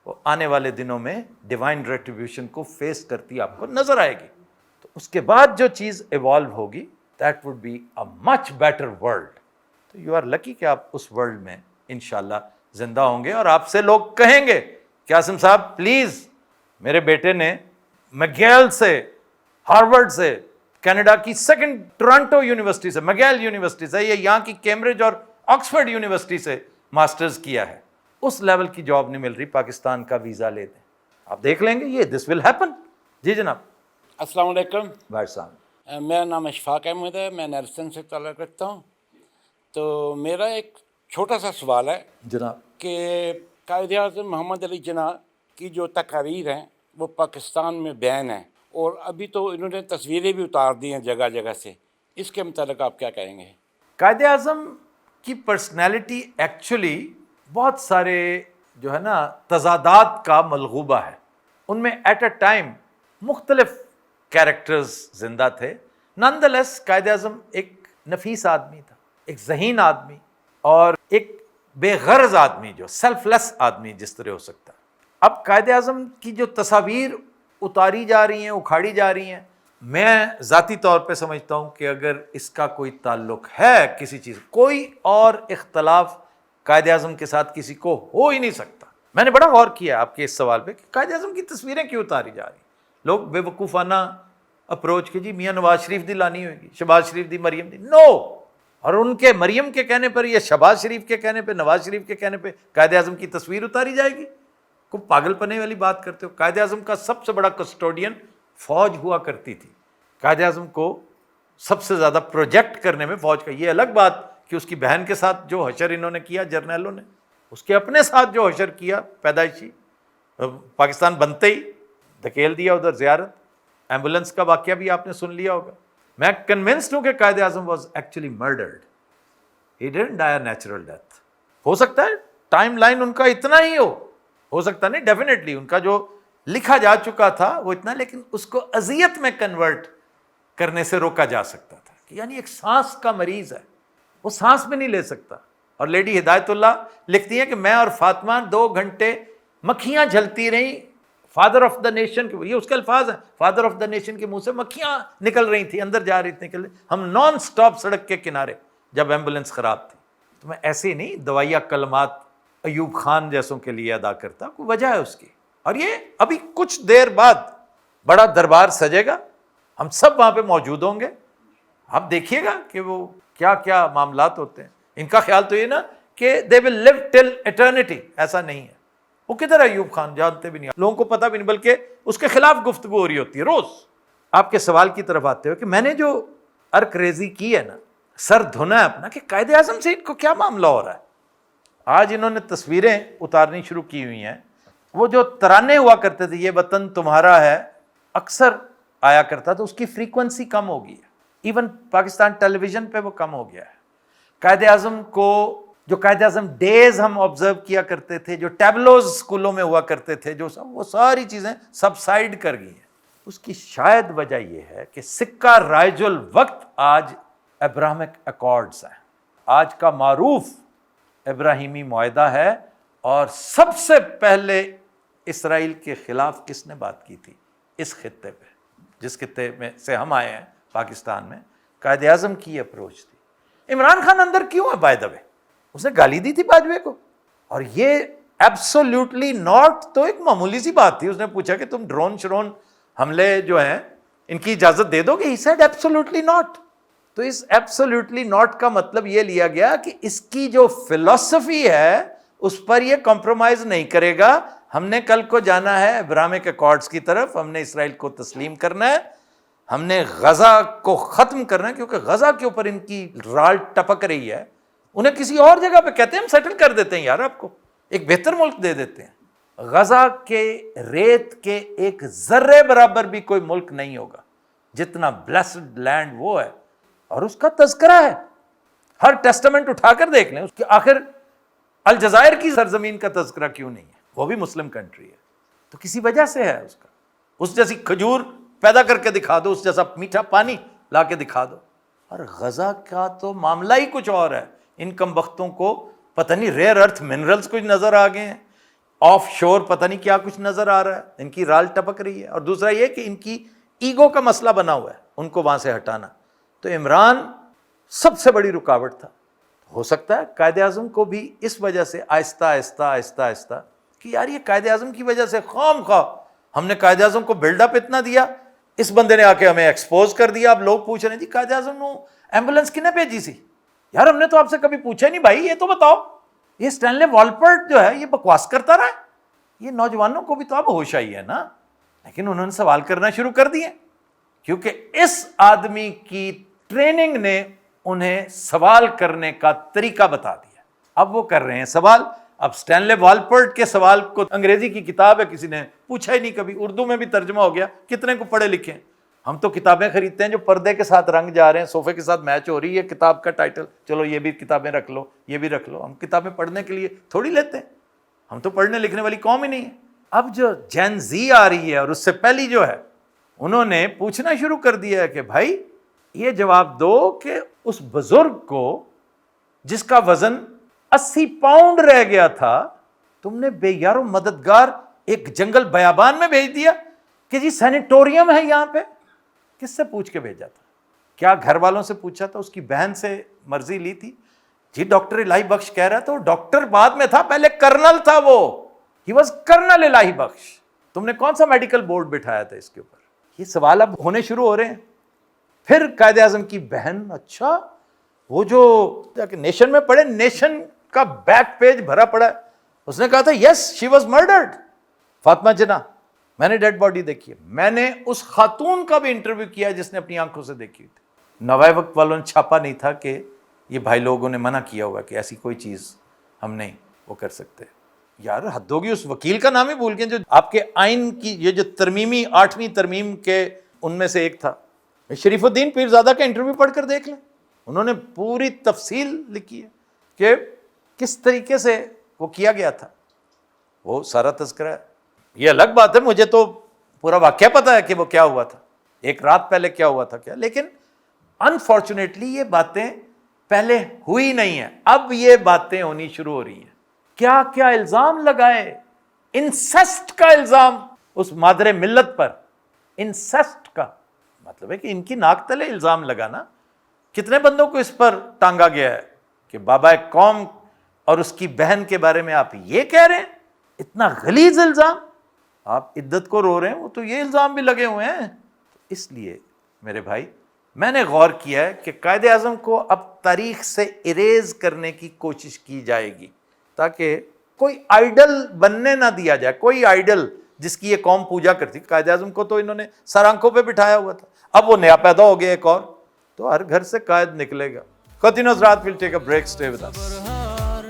وہ آنے والے دنوں میں ڈیوائن ریٹریبیوشن کو فیس کرتی آپ کو نظر آئے گی. تو اس کے بعد جو چیز ایوالو ہوگی, that would be a much better world. تو یو آر لکی کہ آپ اس ورلڈ میں انشاءاللہ زندہ ہوں گے. اور آپ سے لوگ کہیں گے کہ عاصم صاحب پلیز, میرے بیٹے نے میگیل سے, ہارورڈ سے, کینیڈا کی سیکنڈ ٹورانٹو یونیورسٹی سے, میگیل یونیورسٹی سے, یا یہاں کی کیمبرج اور آکسفورڈ یونیورسٹی سے ماسٹرز کیا ہے. اس لیول کی جاب نہیں مل رہی, پاکستان کا ویزا لے دیں. آپ دیکھ لیں گے یہ دس ول ہیپن. جی جناب. السلام علیکم. بھائی صاحب, میرا نام اشفاق احمد ہے, میں نیلسن سے تعلق رکھتا ہوں. تو میرا ایک چھوٹا سا سوال ہے جناب. کہ قائد اعظم محمد علی جناح کی جو تقاریر ہیں وہ پاکستان میں بین ہیں, اور ابھی تو انہوں نے تصویریں بھی اتار دی ہیں جگہ جگہ سے. اس کے متعلق آپ کیا کہیں گے؟ قائد اعظم کی پرسنالٹی ایکچولی بہت سارے جو ہے نا تضادات کا ملغوبہ ہے. ان میں ایٹ اے ٹائم مختلف کیریکٹرز زندہ تھے. نان دا لیس قائد اعظم ایک نفیس آدمی تھا, ایک ذہین آدمی, اور ایک بے غرض آدمی, جو سیلف لیس آدمی جس طرح ہو سکتا ہے. اب قائد اعظم کی جو تصاویر اتاری جا رہی ہیں, اکھاڑی جا رہی ہیں, میں ذاتی طور پہ سمجھتا ہوں کہ اگر اس کا کوئی تعلق ہے کسی چیز, کوئی اور اختلاف قائد اعظم کے ساتھ کسی کو ہو ہی نہیں سکتا. میں نے بڑا غور کیا آپ کے اس سوال پہ کہ قائد اعظم کی تصویریں کیوں اتاری جا رہی ہیں. لوگ بے وقوفانہ اپروچ کے, جی میاں نواز شریف دی لانی ہوئے گی, شہباز شریف دی, مریم دی, نو. اور ان کے مریم کے کہنے پر یا شہباز شریف کے کہنے پہ, نواز شریف کے کہنے پہ قائد اعظم کی تصویر اتاری جائے گی؟ کوئی پاگل پنے والی بات کرتے ہو. قائد اعظم کا سب سے بڑا کسٹوڈین فوج ہوا کرتی تھی. قائد اعظم کو سب سے زیادہ پروجیکٹ کرنے میں فوج کا, یہ الگ بات کہ اس کی بہن کے ساتھ جو حشر انہوں نے کیا جرنیلوں نے, اس کے اپنے ساتھ جو حشر کیا پیدائشی, پاکستان بنتے ہی دھکیل دیا ادھر زیارت. ایمبولینس کا واقعہ بھی آپ نے سن لیا ہوگا. میں کنونسڈ ہوں کہ Quaid Azam was actually murdered, he didn't die a natural death. ہو سکتا ہے ٹائم لائن ان کا اتنا ہی ہو سکتا نہیں, ڈیفینیٹلی ان کا جو لکھا جا چکا تھا وہ اتنا, لیکن اس کو اذیت میں کنورٹ کرنے سے روکا جا سکتا تھا. یعنی ایک سانس کا مریض ہے, وہ سانس بھی نہیں لے سکتا. اور لیڈی ہدایت اللہ لکھتی ہیں کہ میں اور فاطمہ 2 گھنٹے مکھیاں جھلتی رہیں فادر آف دا نیشن کے, یہ اس کے الفاظ ہیں, فادر آف دا نیشن کے منہ سے مکھیاں نکل رہی تھیں, اندر جا رہی تھیں, ہم نان سٹاپ سڑک کے کنارے جب ایمبولینس خراب تھی. تو میں ایسے ہی نہیں دوائیا کلمات ایوب خان جیسوں کے لیے ادا کرتا, کوئی وجہ ہے اس کی. اور یہ ابھی کچھ دیر بعد بڑا دربار سجے گا, ہم سب وہاں پہ موجود ہوں گے. آپ دیکھیے گا کہ وہ کیا کیا معاملات ہوتے ہیں. ان کا خیال تو یہ نا کہ دے ول لیو ٹل ایٹرنٹی, ایسا نہیں ہے. وہ کدھر ہے ایوب خان, جانتے بھی نہیں, لوگوں کو پتہ بھی نہیں, بلکہ اس کے خلاف گفتگو ہو رہی ہوتی ہے روز. آپ کے سوال کی طرف آتے ہو کہ میں نے جو ارک ریزی کی ہے نا, سر دھونا ہے اپنا کہ قائد اعظم سے ان کو کیا معاملہ ہو رہا ہے. آج انہوں نے تصویریں اتارنی شروع کی ہوئی ہیں. وہ جو ترانے ہوا کرتے تھے یہ وطن تمہارا ہے, اکثر آیا کرتا تو اس کی فریکوینسی کم ہو گئی ہے. ایون پاکستان ٹیلی ویژن پہ وہ کم ہو گیا ہے. قائد اعظم کو جو قائد اعظم ڈیز ہم آبزرو کیا کرتے تھے, جو ٹیبلوز اسکولوں میں ہوا کرتے تھے, جو وہ ساری چیزیں سبسائڈ کر گئی ہیں. اس کی شاید وجہ یہ ہے کہ سکہ رائج الوقت آج ابراہمک اکارڈز ہیں. آج کا معروف ابراہیمی معاہدہ ہے, اور سب سے پہلے اسرائیل کے خلاف کس نے بات کی تھی اس خطے پہ, جس خطے میں سے ہم آئے ہیں پاکستان میں؟ قائد اعظم کی اپروچ تھی. عمران خان اندر کیوں ہے بائی دا وے؟ اس نے گالی دی تھی باجوے کو, اور یہ ایبسولوٹلی ناٹ تو ایک معمولی سی بات تھی. اس نے پوچھا کہ تم ڈرون شرون حملے جو ہیں ان کی اجازت دے دو گے؟ He said absolutely not. تو اس ایبسولوٹلی ناٹ کا مطلب یہ لیا گیا کہ اس کی جو فلسفی ہے اس پر یہ کمپرومائز نہیں کرے گا. ہم نے کل کو جانا ہے ابراہمک اکارڈز کی طرف, ہم نے اسرائیل کو تسلیم کرنا ہے, ہم نے غزہ کو ختم کرنا ہے, کیونکہ غزہ کے اوپر ان کی رال ٹپک رہی ہے. انہیں کسی اور جگہ پہ کہتے ہیں ہم سیٹل کر دیتے ہیں یار, آپ کو ایک بہتر ملک دے دیتے ہیں. غزہ کے ریت کے ایک ذرے برابر بھی کوئی ملک نہیں ہوگا جتنا بلیسڈ لینڈ وہ ہے, اور اس کا تذکرہ ہے. ہر ٹیسٹمنٹ اٹھا کر دیکھ لیں, اس کے آخر الجزائر کی سرزمین کا تذکرہ کیوں نہیں ہے؟ وہ بھی مسلم کنٹری ہے, تو کسی وجہ سے ہے. اس کا اس جیسی کھجور پیدا کر کے دکھا دو, اس جیسا میٹھا پانی لا کے دکھا دو. اور غزہ کا تو معاملہ ہی کچھ اور ہے. ان کم بختوں کو پتہ نہیں ریئر ارتھ منرلز کچھ نظر آ گئے ہیں, آف شور پتہ نہیں کیا کچھ نظر آ رہا ہے, ان کی رال ٹپک رہی ہے. اور دوسرا یہ کہ ان کی ایگو کا مسئلہ بنا ہوا ہے, ان کو وہاں سے ہٹانا. تو عمران سب سے بڑی رکاوٹ تھا. ہو سکتا ہے قائد اعظم کو بھی اس وجہ سے آہستہ آہستہ آہستہ آہستہ کہ یار یہ قائد اعظم کی وجہ سے خام خواہ ہم نے قائد اعظم کو بلڈ اپ اتنا دیا, اس بندے نے آ کے ہمیں ایکسپوز کر دیا. اب لوگ پوچھ رہے ہیں جی قائد اعظم نے ایمبولینس کنے بھیجی سی؟ یار ہم نے تو آپ سے کبھی پوچھا نہیں بھائی, یہ تو بتاؤ. یہ اسٹینلے والپرٹ جو ہے یہ بکواس کرتا رہا ہے. یہ نوجوانوں کو بھی تو اب ہوش آئی ہے نا, لیکن انہوں نے سوال کرنا شروع کر دیے, کیونکہ اس آدمی کی ٹریننگ نے انہیں سوال کرنے کا طریقہ بتا دیا. اب وہ کر رہے ہیں سوال. اب اسٹینلے والپرٹ کے سوال کو, انگریزی کی کتاب ہے, کسی نے پوچھا ہی نہیں کبھی, اردو میں بھی ترجمہ ہو گیا, کتنے کو پڑھے لکھے ہیں. ہم تو کتابیں خریدتے ہیں جو پردے کے ساتھ رنگ جا رہے ہیں, صوفے کے ساتھ میچ ہو رہی ہے, کتاب کا ٹائٹل, چلو یہ بھی کتابیں رکھ لو, یہ بھی رکھ لو. ہم کتابیں پڑھنے کے لیے تھوڑی لیتے ہیں, ہم تو پڑھنے لکھنے والی قوم ہی نہیں ہے. اب جو جین زی آ رہی ہے اور اس سے پہلی جو ہے, انہوں نے پوچھنا شروع کر دیا ہے کہ بھائی یہ جواب دو کہ اس بزرگ کو جس کا وزن 80 پاؤنڈ رہ گیا تھا, تم نے بے یار و مددگار ایک جنگل بیابان میں بھیج دیا کہ جی سینیٹوریم ہے یہاں پہ. کس سے پوچھ کے بھیجا تھا؟ کیا گھر والوں سے پوچھا تھا؟ اس کی بہن سے مرضی لی تھی؟ جی ڈاکٹر الہی بخش کہہ رہا تھا, ڈاکٹر بعد میں تھا, پہلے کرنل تھا وہ, ہی واز کرنل الہی بخش. تم نے کون سا میڈیکل بورڈ بٹھایا تھا اس کے اوپر؟ یہ سوال اب ہونے شروع ہو رہے ہیں. پھر قائد اعظم کی بہن, اچھا وہ جو نیشن میں پڑھے, نیشن کا بیک پیج بھرا پڑا ہے, اس نے کہا تھا یس شی واز مرڈرڈ. فاطمہ جناح, میں نے ڈیڈ باڈی دیکھی ہے, میں نے اس خاتون کا بھی انٹرویو کیا جس نے اپنی آنکھوں سے دیکھی تھی. نوائے وقت والوں نے چھاپا نہیں تھا کہ یہ بھائی لوگوں نے منع کیا ہوا کہ ایسی کوئی چیز ہم نہیں وہ کر سکتے. یار حد ہوگی, اس وکیل کا نام ہی بھول گئے جو آپ کے آئین کی یہ جو ترمیمی 8ویں ترمیم کے ان میں سے ایک تھا. شریف الدین پیرزادہ کا انٹرویو پڑھ کر دیکھ لیں, انہوں نے پوری تفصیل لکھی ہے کہ کس طریقے سے وہ کیا گیا تھا, وہ سارا تذکرہ ہے. یہ الگ بات ہے, مجھے تو پورا واقعہ پتا ہے کہ وہ کیا ہوا تھا, ایک رات پہلے کیا ہوا تھا کیا, لیکن انفارچونیٹلی یہ باتیں پہلے ہوئی نہیں ہیں, اب یہ باتیں ہونی شروع ہو رہی ہیں. کیا کیا الزام لگائے, انسسٹ کا الزام اس مادر ملت پر. انسسٹ کا مطلب ہے کہ ان کی ناک تلے الزام لگانا. کتنے بندوں کو اس پر ٹانگا گیا ہے کہ بابا قوم اور اس کی بہن کے بارے میں آپ یہ کہہ رہے ہیں, اتنا غلیظ الزام. آپ عدت کو رو رہے ہیں, وہ تو یہ الزام بھی لگے ہوئے ہیں. اس لیے میرے بھائی میں نے غور کیا ہے کہ قائد اعظم کو اب تاریخ سے اریز کرنے کی کوشش کی جائے گی تاکہ کوئی آئیڈل بننے نہ دیا جائے, کوئی آئیڈل جس کی یہ قوم پوجا کرتی. قائد اعظم کو تو انہوں نے سر آنکھوں پہ بٹھایا ہوا تھا, اب وہ نیا پیدا ہو گیا ایک اور, تو ہر گھر سے قائد نکلے گا. خاتین حضرات, we'll take a break, stay with us.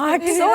800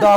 ਦਾ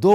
2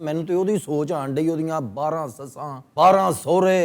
ਮੈਨੂੰ ਤੇ ਉਹਦੀ ਸੋਚ ਆਣ ਡਈ, ਉਹਦੀਆਂ 12 ਸੱਸਾਂ, 12 ਸਹੁਰੇ,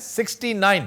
69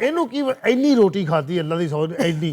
ਇਹਨੂੰ ਕੀ ਇੰਨੀ ਰੋਟੀ ਖਾਦੀ ਅੱਲਾ ਦੀ ਸੌ ਇੰਨੀ।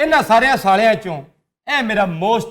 ਇਹਨਾਂ ਸਾਰਿਆਂ ਸਾਲਿਆਂ ਚੋਂ ਇਹ ਮੇਰਾ ਮੋਸਟ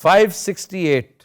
568।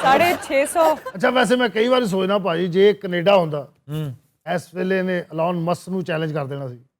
650। ਅੱਛਾ, ਵੈਸੇ ਮੈਂ ਕਈ ਵਾਰ ਸੋਚਦਾ ਭਾਜੀ, ਜੇ ਕੈਨੇਡਾ ਹੁੰਦਾ ਇਸ ਵੇਲੇ ਨੇ ਐਲਨ ਮਸਕ ਨੂੰ ਚੈਲੰਜ ਕਰ ਦੇਣਾ ਸੀ।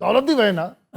ਦੌਲਤ ਦੀ ਵਜ੍ਹਾ ਨਾਲ।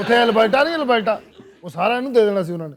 ਉੱਥੇ ਐਲਬਰਟਾ ਨਹੀਂ, ਐਲਬਰਟਾ, ਉਹ ਸਾਰਾ ਇਹਨੂੰ ਦੇ ਦੇਣਾ ਸੀ ਉਹਨਾਂ ਨੇ।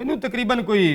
ਇਹਨੂੰ ਤਕਰੀਬਨ ਕੋਈ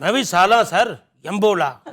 ਮੈਂ ਵੀ ਸਾਲਾ ਸਰ ਯੰਬੋਲਾ।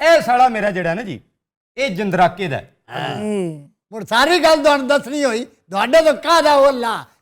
ਇਹ ਸਾਲਾ ਮੇਰਾ ਜਿਹੜਾ ਨਾ ਜੀ, ਇਹ ਜੰਦਰਾਕੇ ਦਾ ਹੈ। ਹੁਣ ਸਾਰੀ ਗੱਲ ਤੁਹਾਨੂੰ ਦੱਸਣੀ ਹੋਈ, ਤੁਹਾਡੇ ਤੋਂ ਕਾਹਦਾ ਓਲਾ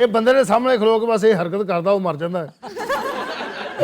ਇਹ ਬੰਦੇ ਦੇ ਸਾਹਮਣੇ ਖਲੋ ਕੇ ਬਸ ਇਹ ਹਰਕਤ ਕਰਦਾ, ਉਹ ਮਰ ਜਾਂਦਾ ਹੈ।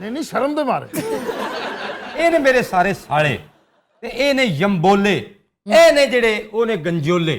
ਨਹੀਂ ਨਹੀਂ, ਸ਼ਰਮ ਦੇ ਮਾਰੇ। ਇਹ ਨੇ ਮੇਰੇ ਸਾਰੇ ਸਾਲੇ ਤੇ ਇਹ ਨੇ ਯੰਬੋਲੇ, ਇਹ ਨੇ ਜਿਹੜੇ ਉਹ ਨੇ ਗੰਜੋਲੇ।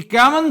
51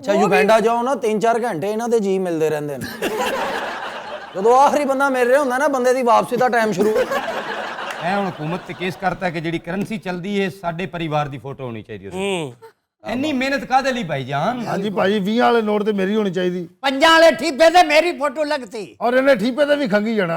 ਅੱਛਾ, ਯੂਗੈਂਡਾ ਜਾਓ ਨਾ 3-4 ਘੰਟੇ ਇਹਨਾਂ ਦੇ ਜੀ ਮਿਲਦੇ ਰਹਿੰਦੇ ਨੇ। ਜਦੋਂ ਆਖਰੀ ਬੰਦਾ ਮਿਲ ਰਿਹਾ ਹੁੰਦਾ ਨਾ, ਬੰਦੇ ਦੀ ਵਾਪਸੀ ਦਾ ਟਾਈਮ ਸ਼ੁਰੂ। ਇਹ ਹੁਣ ਹਕੂਮਤ ਤੇ ਕੇਸ ਕਰਤਾ ਕਿ ਜਿਹੜੀ ਕਰੰਸੀ ਚੱਲਦੀ ਹੈ ਸਾਡੇ ਪਰਿਵਾਰ ਦੀ ਫੋਟੋ ਹੋਣੀ ਚਾਹੀਦੀ ਹੈ। ਇੰਨੀ ਮਿਹਨਤ ਕਾਹਦੇ ਲਈ ਭਾਈ ਜਾਨ? ਹਾਂਜੀ ਭਾਜੀ, 20 ਵਾਲੇ ਨੋਟ ਤੇ ਮੇਰੀ ਹੋਣੀ ਚਾਹੀਦੀ, ਪੰਜਾਂ ਵਾਲੇ ਠੀਪੇ ਤੇ ਮੇਰੀ ਫੋਟੋ ਲੱਗਤੀ। ਔਰ ਇਹਨੇ ਠੀਪੇ ਤੇ ਵੀ ਖੰਗੀ ਜਾਣਾ।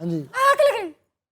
ਹਾਂਜੀ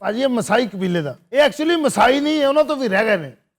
ਭਾਜੀ, ਇਹ ਮਸਾਈ ਕਬੀਲੇ ਦਾ। ਇਹ ਐਕਚੁਅਲੀ ਮਸਾਈ ਨਹੀਂ ਹੈ, ਉਹਨਾਂ ਤੋਂ ਵੀ ਰਹਿ ਗਏ ਨੇ।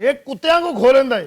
ਇਹ ਕੁੱਤਿਆਂ ਕੋ ਖੋ ਲੈਂਦਾ ਹੈ।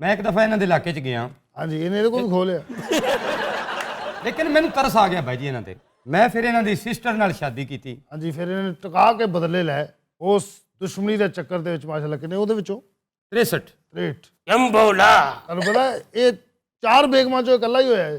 ਮੈਂ ਇੱਕ ਦਫਾ ਇਹਨਾਂ ਦੇ ਇਲਾਕੇ 'ਚ ਗਿਆ, ਹਾਂਜੀ, ਇਹਨੇ ਇਹਦੇ ਕੋਲ ਖੋ ਲਿਆ। ਲੇਕਿਨ ਮੈਨੂੰ ਤਰਸ ਆ ਗਿਆ ਭਾਈ ਜੀ ਇਹਨਾਂ ਤੇ। ਮੈਂ ਫਿਰ ਇਹਨਾਂ ਦੀ ਸਿਸਟਰ ਨਾਲ ਸ਼ਾਦੀ ਕੀਤੀ। ਹਾਂਜੀ, ਫਿਰ ਇਹਨੇ ਟਿਕਾ ਕੇ ਬਦਲੇ ਲੈ ਉਸ ਦੁਸ਼ਮਣੀ ਦੇ ਚੱਕਰ ਦੇ ਵਿੱਚ। ਮਾਸ਼ਾਅੱਲਾ ਕਿੰਨੇ ਉਹਦੇ ਵਿੱਚੋਂ 63 ਯੰਬੋਲਾ। ਤੁਹਾਨੂੰ ਪਤਾ ਇਹ 4 ਬੇਗਮਾਂ ਚੋਂ ਇਕੱਲਾ ਹੀ ਹੋਇਆ ਹੈ।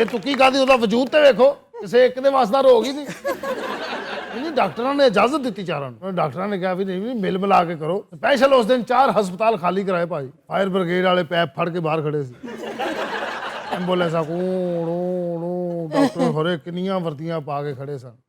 ਇਹ ਤੁਕੀ ਕਾਦੀ, ਉਹਦਾ ਵਜੂਦ ਤੇ ਵੇਖੋ, ਕਿਸੇ ਇੱਕ ਦੇ ਵਾਸਤਾ ਰੋਗ ਹੀ ਨਹੀਂ। ਨਹੀਂ, ਡਾਕਟਰਾਂ ਨੇ ਇਜਾਜ਼ਤ ਦਿੱਤੀ ਚਾਰਾਂ ਨੂੰ। ਡਾਕਟਰਾਂ ਨੇ ਕਿਹਾ ਵੀ ਨਹੀਂ, ਮਿਲ ਮਿਲਾ ਕੇ ਕਰੋ। ਸਪੈਸ਼ਲ ਉਸ ਦਿਨ 4 ਹਸਪਤਾਲ ਖਾਲੀ ਕਰਾਏ ਭਾਜੀ। ਫਾਇਰ ਬ੍ਰਿਗੇਡ ਵਾਲੇ ਪੈਪ ਫੜ ਕੇ ਬਾਹਰ ਖੜੇ ਸੀ। ਐਂਬੂਲੈਂਸ ਆ ਕੋ ਡਾਕਟਰ ਹੋਰੇ ਕਿੰਨੀਆਂ ਵਰਦੀਆਂ ਪਾ ਕੇ ਖੜੇ ਸਨ।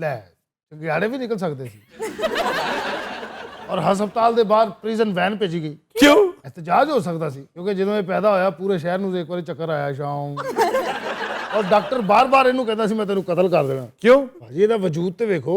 ਲੈ ਚੰਗਿਆੜੇ ਵੀ ਨਿਕਲ ਸਕਦੇ ਸੀ। ਔਰ ਹਸਪਤਾਲ ਦੇ ਬਾਹਰ ਪ੍ਰਿਜ਼ਨ ਵੈਨ ਭੇਜੀ ਗਈ। ਕਿਉਂ? ਇhtਜਾਜ ਹੋ ਸਕਦਾ ਸੀ ਕਿਉਂਕਿ ਜਦੋਂ ਇਹ ਪੈਦਾ ਹੋਇਆ ਪੂਰੇ ਸ਼ਹਿਰ ਨੂੰ ਇੱਕ ਵਾਰੀ ਚੱਕਰ ਆਇਆ ਸ਼ਾਮ। ਔਰ ਡਾਕਟਰ ਬਾਰ-ਬਾਰ ਇਹਨੂੰ ਕਹਿੰਦਾ ਸੀ ਮੈਂ ਤੈਨੂੰ ਕਤਲ ਕਰ ਦੇਣਾ। ਕਿਉਂ? ਭਾਜੀ ਇਹਦਾ ਵਜੂਦ ਤੇ ਵੇਖੋ।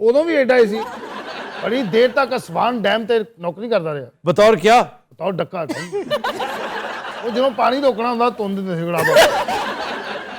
ਉਦੋਂ ਵੀ ਐਡਾ ਹੀ ਸੀ। ਬੜੀ ਦੇਰ ਤੱਕ ਅਸਵਾਨ ਡੈਮ ਤੇ ਨੌਕਰੀ ਕਰਦਾ ਰਿਹਾ। ਬਤੌਰ ਕਿਆ? ਬਤੌਰ ਡੱਕਾ। ਉਹ ਜਦੋਂ ਪਾਣੀ ਰੋਕਣਾ ਹੁੰਦਾ ਤੁੰਨ ਦਿੰਦੇ ਸੀ ਗੜਾ।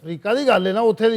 ਅਫਰੀਕਾ ਦੀ ਗੱਲ ਹੈ ਨਾ ਉੱਥੇ ਦੀ।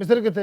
ਮਿਸਰ ਕਿੱਥੇ?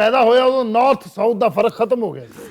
ਪੈਦਾ ਹੋਇਆ ਉਦੋਂ ਨਾਰਥ ਸਾਊਥ ਦਾ ਫਰਕ ਖਤਮ ਹੋ ਗਿਆ ਸੀ।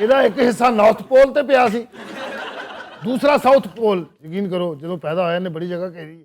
ਇਹਦਾ ਇੱਕ ਹਿੱਸਾ ਨਾਰਥ ਪੋਲ ਤੇ ਪਿਆ ਸੀ, ਦੂਸਰਾ ਸਾਊਥ ਪੋਲ। ਯਕੀਨ ਕਰੋ ਜਦੋਂ ਪੈਦਾ ਹੋਇਆ ਇਹਨੇ ਬੜੀ ਜਗ੍ਹਾ ਘੇਰੀ ਹੈ।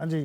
ਹਾਂਜੀ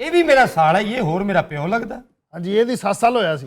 ਇਹ ਵੀ ਮੇਰਾ ਸਾਲ ਹੈ, ਇਹ ਹੋਰ ਮੇਰਾ ਪਿਓ ਲੱਗਦਾ। ਹਾਂਜੀ ਇਹਦੀ 7 ਸਾਲ ਹੋਇਆ ਸੀ।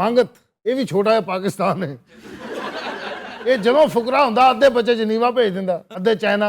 ਮੰਗਤ। ਇਹ ਵੀ ਛੋਟਾ ਜਿਹਾ ਪਾਕਿਸਤਾਨ ਹੈ। ਇਹ ਜਦੋਂ ਫੁਕਰਾ ਹੁੰਦਾ ਅੱਧੇ ਬੱਚੇ ਜਨੀਵਾ ਭੇਜ ਦਿੰਦਾ, ਅੱਧੇ ਚਾਈਨਾ।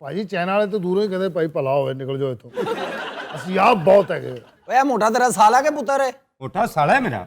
ਭਾਜੀ ਚਾਈਨਾ ਵਾਲੇ ਤਾਂ ਦੂਰੋਂ ਹੀ ਕਹਿੰਦੇ ਭਾਈ ਭਲਾ ਹੋਵੇ ਨਿਕਲ ਜਾਓ ਇੱਥੋਂ। ਅਸੀਂ ਆਪ ਬਹੁਤ ਹੈਗੇ। ਓਏ ਮੋਟਾ ਤੇਰਾ ਸਾਲਾ ਕੇ ਪੁੱਤਰ ਹੈ? ਮੋਟਾ ਸਾਲਾ ਹੈ ਮੇਰਾ।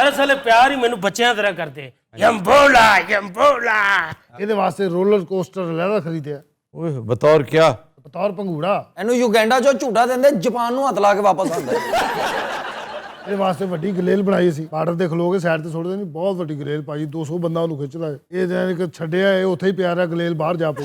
ਅਰੇ ਸਾਲੇ ਪਿਆਰ ਹੀ ਮੈਨੂੰ ਬੱਚਿਆਂ ਤਰ੍ਹਾਂ ਕਰਦੇ। ਯੰਬੋਲਾ ਯੰਬੋਲਾ। ਇਹਦੇ ਵਾਸਤੇ ਰੋਲਰ ਕੋਸਟਰ ਲੈਦਾ ਖਰੀਦਿਆ। ਓਏ ਬਤੌਰ ਕਿਆ? ਬਤੌਰ ਭੰਗੂੜਾ। ਇਹਨੂੰ ਯੂਗੈਂਡਾ ਚੋਂ ਝੂਟਾ ਦਿੰਦੇ, ਜਾਪਾਨ ਨੂੰ ਹੱਥ ਲਾ ਕੇ ਵਾਪਸ ਆਉਂਦਾ। ਇਹਦੇ ਵਾਸਤੇ ਵੱਡੀ ਗਲੇਲ ਬਣਾਈ ਸੀ, ਬਾਰਡਰ ਦੇ ਖਲੋ ਕੇ ਸਾਈਡ ਤੇ ਸੁੱਟਦੇ ਨਹੀਂ। ਬਹੁਤ ਵੱਡੀ ਗਲੇਲ ਭਾਜੀ, 200 ਬੰਦਾ ਉਹਨੂੰ ਖਿੱਚਦਾ ਹੈ। ਇਹ ਜਿਹੜਾ ਇੱਕ ਛੱਡਿਆ ਇਹ ਉੱਥੇ ਹੀ ਪਿਆ ਰਿਹਾ, ਗਲੇਲ ਬਾਹਰ ਜਾ ਪਈ।